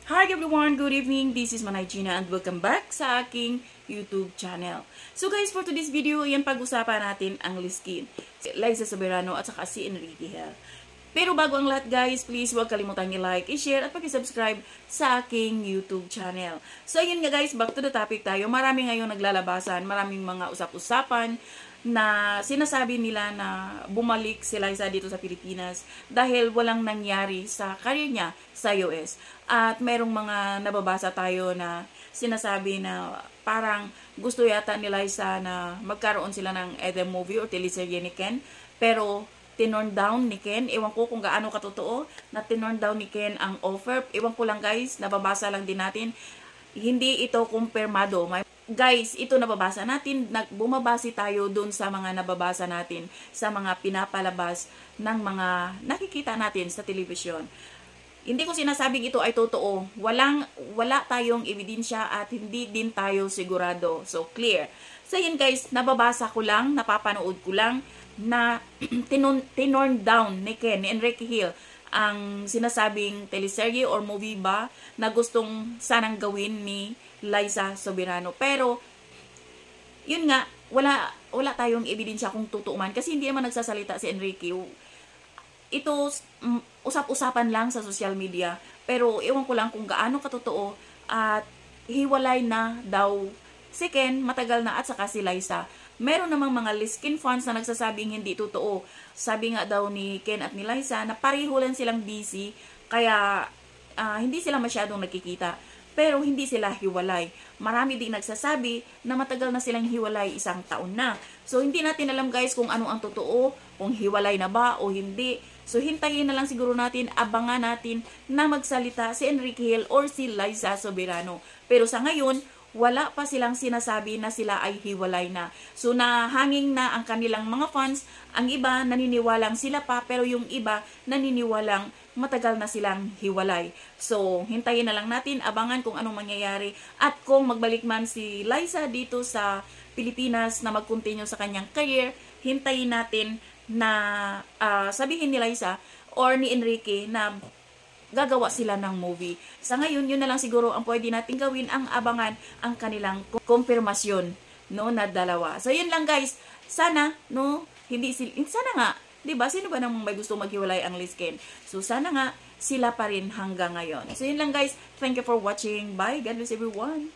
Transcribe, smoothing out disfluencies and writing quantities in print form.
Hi everyone, good evening. This is Manay Gina and welcome back sa aking YouTube channel. So guys, for today's video, yan pag-usapan natin ang Liskin, Liza Soberano at saka si Enrique Hill. Pero bago ang lahat guys, please huwag kalimutan i-like, i-share at pag-subscribe sa aking YouTube channel. So ayun nga guys, back to the topic tayo. Marami ngayon naglalabasan, maraming mga usap-usapan na sinasabi nila na bumalik si Liza dito sa Pilipinas dahil walang nangyari sa career niya sa US. At merong mga nababasa tayo na sinasabi na parang gusto yata ni Liza na magkaroon sila ng either movie or teleserye ni Ken, pero tinorn down ni Ken. Ewan ko kung gaano katotoo na tinorn down ni Ken ang offer. Ewan ko lang guys, nababasa lang din natin. Hindi ito kumpirmado. Guys, ito nababasa natin, bumabase tayo dun sa mga nababasa natin, sa mga pinapalabas ng mga nakikita natin sa television. Hindi ko sinasabing ito ay totoo. Wala tayong ebidensya at hindi din tayo sigurado. So, clear. So, yun guys, nababasa ko lang, napapanood ko lang na tinorn down ni Ken, ni Enrique Hill, ang sinasabing teleserye or movie ba na gustong sanang gawin ni Liza Soberano. Pero, yun nga, wala tayong ebidensya kung totoo man. Kasi hindi naman nagsasalita si Enrique. Ito, usap-usapan lang sa social media. Pero, ewan ko lang kung gaano katotoo at hiwalay na daw si Ken, matagal na, at saka si Liza. Meron namang mga Liskin fans na nagsasabing hindi totoo. Sabi nga daw ni Ken at ni Liza na pareho lang silang busy, kaya hindi sila masyadong nagkikita. Pero hindi sila hiwalay. Marami din nagsasabi na matagal na silang hiwalay, 1 taon na. So hindi natin alam guys kung ano ang totoo, kung hiwalay na ba o hindi. So hintayin na lang siguro natin, abangan natin na magsalita si Enrique Hill or si Liza Soberano. Pero sa ngayon, wala pa silang sinasabi na sila ay hiwalay na. So, nahanging na ang kanilang mga fans. Ang iba, naniniwalang sila pa, pero yung iba, naniniwalang matagal na silang hiwalay. So, hintayin na lang natin, abangan kung anong mangyayari. At kung magbalik man si Liza dito sa Pilipinas na mag-continue sa kanyang career, hintayin natin na sabihin ni Liza or ni Enrique na gagawa sila ng movie. Sa ngayon, yun na lang siguro ang pwede natin gawin, ang abangan ang kanilang konfirmasyon, no, na dalawa. So, yun lang guys. Sana, no, sana nga, 'di ba? Sino ba namang may gusto maghiwalay ang Liskin? So, sana nga sila pa rin hanggang ngayon. So, yun lang guys. Thank you for watching. Bye. God bless everyone.